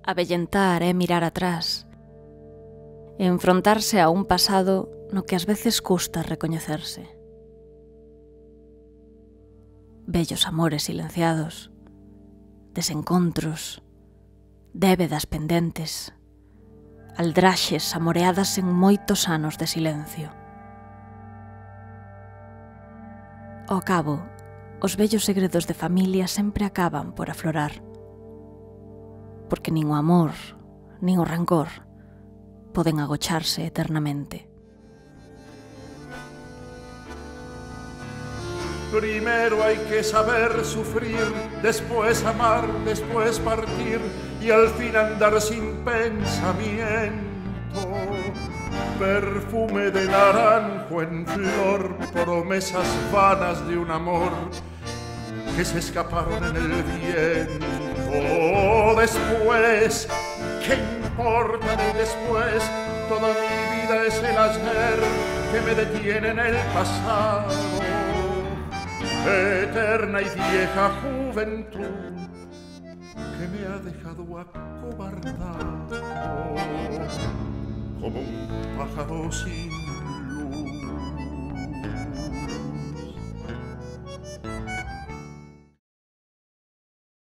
Avellentar é mirar atrás, e enfrontarse a un pasado no que ás veces custa recoñecerse. Vellos amores silenciados, desencontros, débedas pendentes, aldraxes amoreadas en moitos anos de silencio. Ao cabo, os vellos segredos de familia sempre acaban por aflorar, porque nin o amor, nin o rancor poden agocharse eternamente. Primero hay que saber sufrir, después amar, después partir y al fin andar sin pensamiento. Perfume de naranjo en flor, promesas vanas de un amor que se escaparon en el viento. Después, ¿qué importa de después? Toda mi vida es el ayer que me detiene en el pasado. Eterna y vieja juventud que me ha dejado acobardado como un pájaro sin